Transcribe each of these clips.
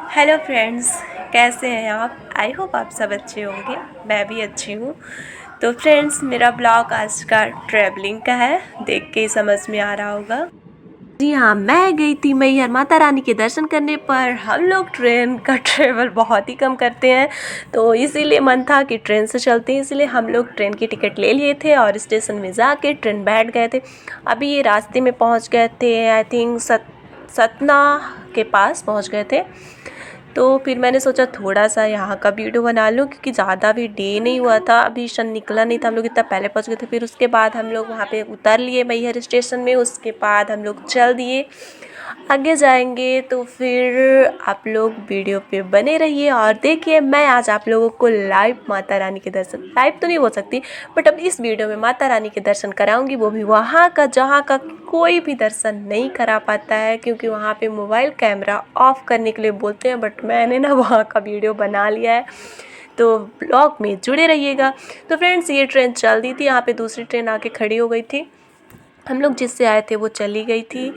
Hello friends, कैसे हैं आप? आई होप आप सब अच्छे होंगे। मैं भी अच्छी हूँ। तो फ्रेंड्स, मेरा ब्लॉग आज का ट्रैवलिंग का है, देख के ही समझ में आ रहा होगा। जी हाँ, मैं गई थी मैहर माता रानी के दर्शन करने। पर हम लोग ट्रेन का ट्रेवल बहुत ही कम करते हैं, तो इसीलिए मन था कि ट्रेन से चलते हैं। इसलिए हम लोग ट्रेन की टिकट ले लिए थे और स्टेशन में जाके ट्रेन बैठ गए थे। अभी ये रास्ते में पहुँच गए थे, आई थिंक सतना के पास पहुँच गए थे। तो फिर मैंने सोचा थोड़ा सा यहाँ का वीडियो बना लूँ, क्योंकि ज़्यादा भी डे नहीं हुआ था, अभी सन निकला नहीं था, हम लोग इतना पहले पहुँच गए थे। फिर उसके बाद हम लोग वहाँ पे उतर लिए मैहर स्टेशन में। उसके बाद हम लोग चल दिए, आगे जाएंगे। तो फिर आप लोग वीडियो पे बने रहिए और देखिए, मैं आज आप लोगों को लाइव माता रानी के दर्शन, लाइव तो नहीं बोल सकती, बट अब इस वीडियो में माता रानी के दर्शन कराऊंगी, वो भी वहाँ का जहाँ का कोई भी दर्शन नहीं करा पाता है, क्योंकि वहाँ पे मोबाइल कैमरा ऑफ करने के लिए बोलते हैं। बट मैंने ना वहाँ का वीडियो बना लिया है, तो ब्लॉग में जुड़े रहिएगा। तो फ्रेंड्स, ये ट्रेन चल दी थी, यहाँ पे दूसरी ट्रेन आके खड़ी हो गई थी। हम लोग जिससे आए थे वो चली गई थी।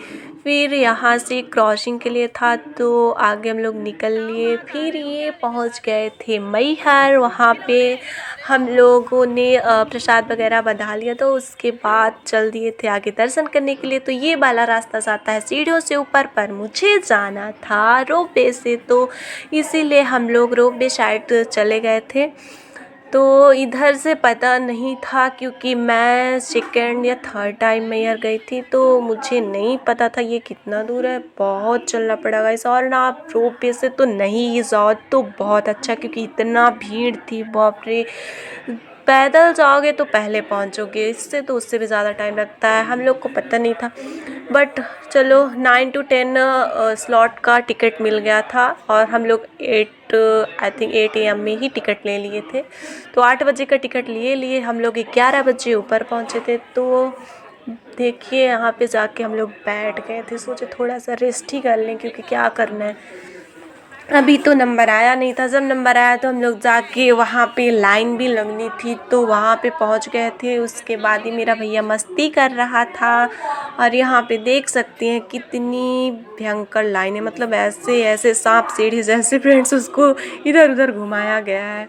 फिर यहाँ से क्रॉसिंग के लिए था, तो आगे हम लोग निकल लिए। फिर ये पहुँच गए थे मैहर। वहाँ पे हम लोगों ने प्रसाद वगैरह बंधा लिया, तो उसके बाद चल दिए थे आगे दर्शन करने के लिए। तो ये वाला रास्ता जाता है सीढ़ियों से ऊपर, पर मुझे जाना था रोपवे से, तो इसीलिए हम लोग रोपवे साइड चले गए थे। तो इधर से पता नहीं था, क्योंकि मैं सेकेंड या थर्ड टाइम मैहर गई थी, तो मुझे नहीं पता था ये कितना दूर है। बहुत चलना पड़ा गाइस। और ना, आप रोपवे से तो नहीं जाओ तो बहुत अच्छा, क्योंकि इतना भीड़ थी, बाप रे। पैदल जाओगे तो पहले पहुंचोगे, इससे तो उससे भी ज़्यादा टाइम लगता है। हम लोग को पता नहीं था, बट चलो 9 to 10 स्लॉट का टिकट मिल गया था, और हम लोग 8 AM में ही टिकट ले लिए थे। तो 8 बजे का टिकट लिए हम लोग 11 बजे ऊपर पहुँचे थे। तो देखिए, यहाँ पे जाके हम लोग बैठ गए थे, सोचे थोड़ा सा रेस्ट ही कर लें, क्योंकि क्या करना है। अभी तो नंबर आया नहीं था। जब नंबर आया तो हम लोग जाके वहाँ पे लाइन भी लगनी थी, तो वहाँ पे पहुँच गए थे। उसके बाद ही मेरा भैया मस्ती कर रहा था, और यहाँ पे देख सकते हैं कितनी भयंकर लाइन है, मतलब ऐसे ऐसे सांप सीढ़ी जैसे फ्रेंड्स उसको इधर उधर घुमाया गया है।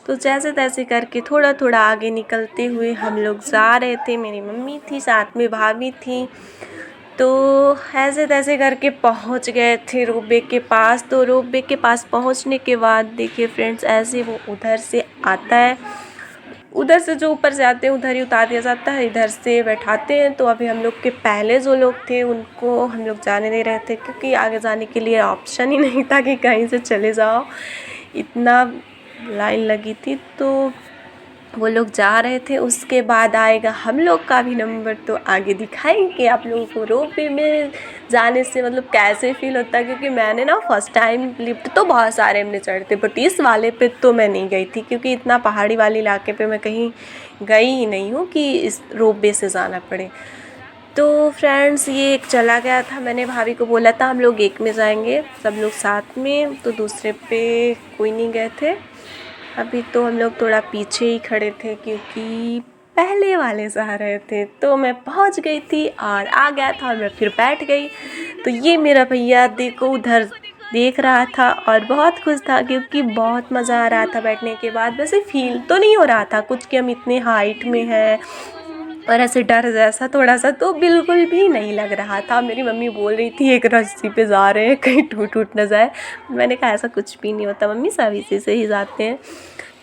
तो जैसे तैसे करके थोड़ा थोड़ा आगे निकलते हुए हम लोग जा रहे थे। मेरी मम्मी थी, साथ में भाभी थी। तो ऐसे तैसे करके पहुंच गए थे रोपवे के पास। तो रोपवे के पास पहुंचने के बाद देखिए फ्रेंड्स, ऐसे वो उधर से आता है, उधर से जो ऊपर से आते हैं उधर ही उतार दिया जाता है, इधर से बैठाते हैं। तो अभी हम लोग के पहले जो लोग थे उनको हम लोग जाने दे रहे थे, क्योंकि आगे जाने के लिए ऑप्शन ही नहीं था कि कहीं से चले जाओ, इतना लाइन लगी थी। तो वो लोग जा रहे थे। उसके बाद आएगा हम लोग का भी नंबर, तो आगे दिखाएंगे आप लोगों को रोपवे में जाने से मतलब कैसे फील होता है। क्योंकि मैंने ना फर्स्ट टाइम, लिफ्ट तो बहुत सारे हमने चढ़ते, बट इस वाले पे तो मैं नहीं गई थी, क्योंकि इतना पहाड़ी वाले इलाके पे मैं कहीं गई ही नहीं हूँ कि इस रोपवे से जाना पड़े। तो फ्रेंड्स, ये एक चला गया था। मैंने भाभी को बोला था हम लोग एक में जाएंगे, सब लोग साथ में, तो दूसरे पे कोई नहीं गए थे। अभी तो हम लोग थोड़ा पीछे ही खड़े थे, क्योंकि पहले वाले से आ रहे थे। तो मैं पहुंच गई थी और आ गया था, और मैं फिर बैठ गई। तो ये मेरा भैया देखो उधर देख रहा था और बहुत खुश था, क्योंकि बहुत मज़ा आ रहा था बैठने के बाद। वैसे फील तो नहीं हो रहा था कुछ कि हम इतने हाइट में हैं, और ऐसे डर जैसा थोड़ा सा तो बिल्कुल भी नहीं लग रहा था। मेरी मम्मी बोल रही थी एक रस्सी पे जा रहे हैं, कहीं टूट टूट ना जाए। मैंने कहा ऐसा कुछ भी नहीं होता मम्मी, सब इसी से ही जाते हैं।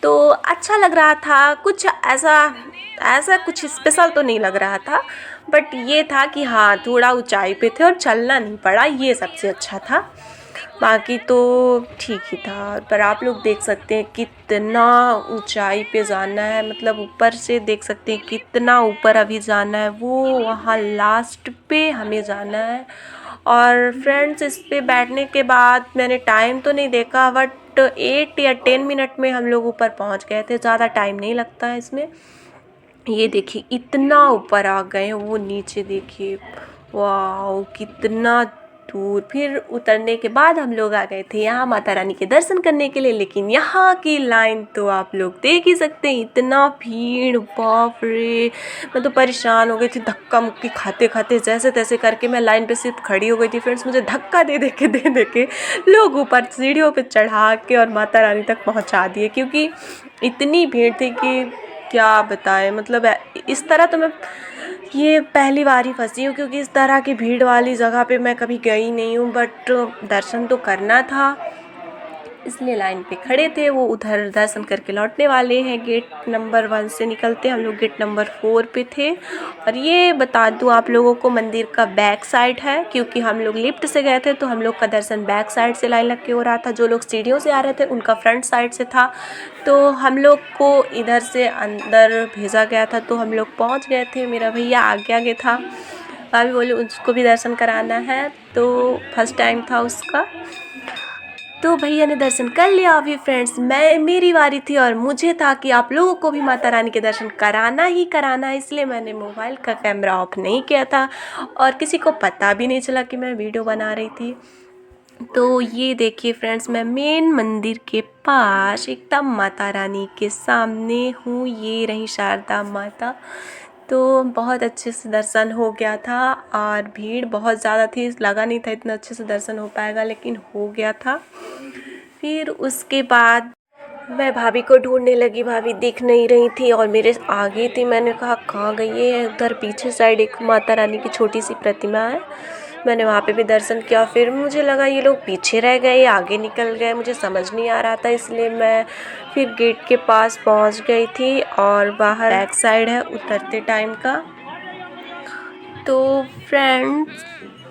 तो अच्छा लग रहा था, कुछ ऐसा ऐसा कुछ स्पेशल तो नहीं लग रहा था, बट ये था कि हाँ, थोड़ा ऊंचाई पे थे और चलना नहीं पड़ा, ये सबसे अच्छा था। बाकी तो ठीक ही था। पर आप लोग देख सकते हैं कितना ऊंचाई पे जाना है, मतलब ऊपर से देख सकते हैं कितना ऊपर अभी जाना है, वो वहाँ लास्ट पे हमें जाना है। और फ्रेंड्स, इस पे बैठने के बाद मैंने टाइम तो नहीं देखा, बट 8 या 10 मिनट में हम लोग ऊपर पहुँच गए थे। ज़्यादा टाइम नहीं लगता है इसमें। ये देखिए इतना ऊपर आ गए हैं, वो नीचे देखिए, वाह कितना दूर। फिर उतरने के बाद हम लोग आ गए थे यहाँ माता रानी के दर्शन करने के लिए। लेकिन यहाँ की लाइन तो आप लोग देख ही सकते हैं, इतना भीड़, बाप रे। मैं तो परेशान हो गई थी, धक्का मुक्की खाते खाते जैसे तैसे करके मैं लाइन पे सिर्फ खड़ी हो गई थी फ्रेंड्स। मुझे धक्का दे दे के लोग ऊपर सीढ़ियों पे चढ़ा के और माता रानी तक पहुँचा दिए, क्योंकि इतनी भीड़ थी कि क्या बताएं। मतलब इस तरह तो मैं ये पहली बार ही फंसी हूँ, क्योंकि इस तरह की भीड़ वाली जगह पे मैं कभी गई नहीं हूँ। बट दर्शन तो करना था, इसलिए लाइन पे खड़े थे। वो उधर दर्शन करके लौटने वाले हैं। गेट नंबर 1 से निकलते, हम लोग गेट नंबर 4 पे थे। और ये बता दूँ आप लोगों को, मंदिर का बैक साइड है, क्योंकि हम लोग लिफ्ट से गए थे तो हम लोग का दर्शन बैक साइड से लाइन लग के हो रहा था। जो लोग सीढ़ियों से आ रहे थे उनका फ्रंट साइड से था। तो हम लोग को इधर से अंदर भेजा गया था, तो हम लोग पहुँच गए थे। मेरा भैया आगे आगे था, भाभी बोले उसको भी दर्शन कराना है, तो फर्स्ट टाइम था उसका। तो भैया ने दर्शन कर लिया। अभी फ्रेंड्स मेरी बारी थी और मुझे था कि आप लोगों को भी माता रानी के दर्शन कराना ही कराना है, इसलिए मैंने मोबाइल का कैमरा ऑफ नहीं किया था और किसी को पता भी नहीं चला कि मैं वीडियो बना रही थी। तो ये देखिए फ्रेंड्स, मैं मेन मंदिर के पास एकदम माता रानी के सामने हूँ। ये रही शारदा माता। तो बहुत अच्छे से दर्शन हो गया था और भीड़ बहुत ज़्यादा थी, लगा नहीं था इतना अच्छे से दर्शन हो पाएगा, लेकिन हो गया था। फिर उसके बाद मैं भाभी को ढूंढने लगी, भाभी दिख नहीं रही थी और मेरे आगे थी। मैंने कहा कहाँ गई है। उधर पीछे साइड एक माता रानी की छोटी सी प्रतिमा है, मैंने वहाँ पे भी दर्शन किया। फिर मुझे लगा ये लोग पीछे रह गए, आगे निकल गए, मुझे समझ नहीं आ रहा था, इसलिए मैं फिर गेट के पास पहुँच गई थी। और बाहर बैक साइड है उतरते टाइम का। तो फ्रेंड्स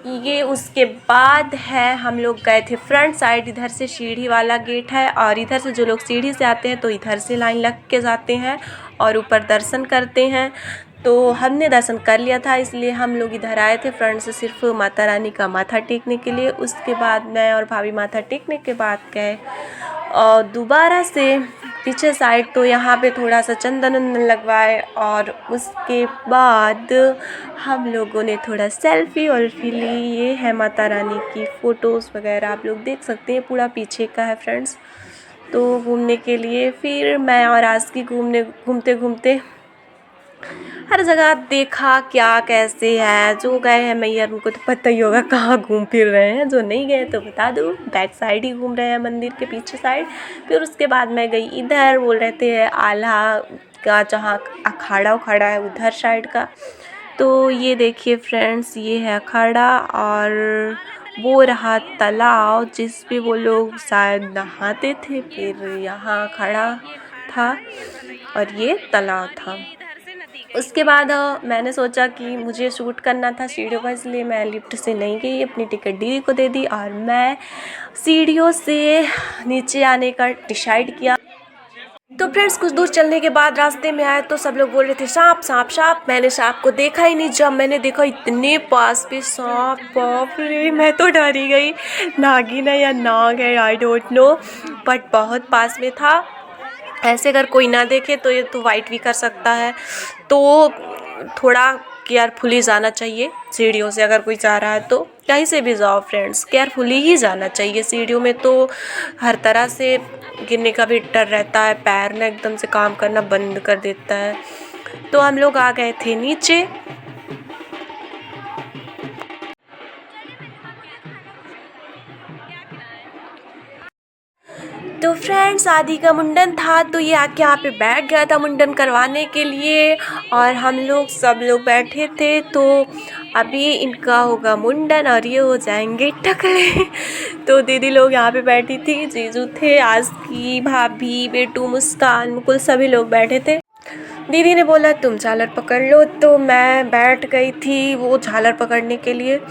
ये उसके बाद है, हम लोग गए थे फ्रंट साइड। इधर से सीढ़ी वाला गेट है और इधर से जो लोग सीढ़ी से आते हैं तो इधर से लाइन लग के जाते हैं और ऊपर दर्शन करते हैं। तो हमने दर्शन कर लिया था, इसलिए हम लोग इधर आए थे फ्रंट से सिर्फ माता रानी का माथा टेकने के लिए। उसके बाद मैं और भाभी माथा टेकने के बाद गए और दोबारा से पीछे साइड, तो यहाँ पे थोड़ा सा चंदन वंदन लगवाए और उसके बाद हम लोगों ने थोड़ा सेल्फी वल्फी ली। ये है माता रानी की फ़ोटोज़ वगैरह, आप लोग देख सकते हैं, पूरा पीछे का है फ्रेंड्स। तो घूमने के लिए फिर मैं और आस्की घूमते घूमते हर जगह देखा क्या कैसे है। जो गए हैं मैयर उनको तो पता ही होगा कहाँ घूम फिर रहे हैं, जो नहीं गए तो बता दूँ, बैक साइड ही घूम रहे हैं मंदिर के पीछे साइड। फिर उसके बाद मैं गई इधर, बोल रहे थे आल्हा का जहाँ अखाड़ा उखाड़ा है उधर साइड का। तो ये देखिए फ्रेंड्स, ये है अखाड़ा और वो रहा तालाब जिस पे वो लोग शायद नहाते थे। फिर यहाँ अखाड़ा था और ये तालाब था। उसके बाद मैंने सोचा कि मुझे शूट करना था सीढ़ियों का, इसलिए मैं लिफ्ट से नहीं गई, अपनी टिकट दीदी को दे दी और मैं सीढ़ियों से नीचे आने का डिसाइड किया। तो फ्रेंड्स कुछ दूर चलने के बाद रास्ते में आए तो सब लोग बोल रहे थे सांप सांप सांप। मैंने सांप को देखा ही नहीं, जब मैंने देखा इतने पास पे सांप, बाप रे, मैं तो डर ही गई। नागिन है या नाग है आई डोंट नो, बट बहुत पास में था। ऐसे अगर कोई ना देखे तो ये तो वाइट भी कर सकता है, तो थोड़ा केयरफुली जाना चाहिए सीढ़ियों से। अगर कोई जा रहा है तो कहीं से भी जाओ फ्रेंड्स, केयरफुली ही जाना चाहिए। सीढ़ियों में तो हर तरह से गिरने का भी डर रहता है, पैर ना एकदम से काम करना बंद कर देता है। तो हम लोग आ गए थे नीचे। तो फ्रेंड्स आदि का मुंडन था, तो ये आके यहाँ पे बैठ गया था मुंडन करवाने के लिए और हम लोग सब लोग बैठे थे। तो अभी इनका होगा मुंडन और ये हो जाएंगे टकले। तो दीदी लोग यहाँ पे बैठी थी, जीजू थे, आस्की, भाभी, बेटू, मुस्कान, मुकुल, सभी लोग बैठे थे। दीदी ने बोला तुम झालर पकड़ लो, तो मैं बैठ गई थी वो झालर पकड़ने के लिए।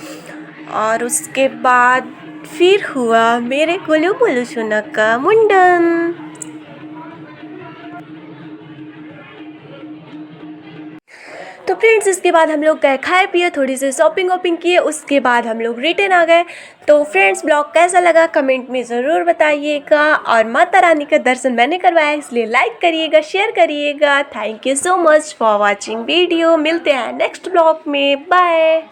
और उसके बाद फिर हुआ मेरे गोलू मोलू सोना का मुंडन। तो फ्रेंड्स इसके बाद हम लोग गए खाए पिए, थोड़ी सी शॉपिंग वॉपिंग किए, उसके बाद हम लोग रिटर्न आ गए। तो फ्रेंड्स ब्लॉग कैसा लगा कमेंट में ज़रूर बताइएगा और माता रानी का दर्शन मैंने करवाया, इसलिए लाइक करिएगा, शेयर करिएगा। Thank you so much for watching video. मिलते हैं नेक्स्ट ब्लॉग में, बाय।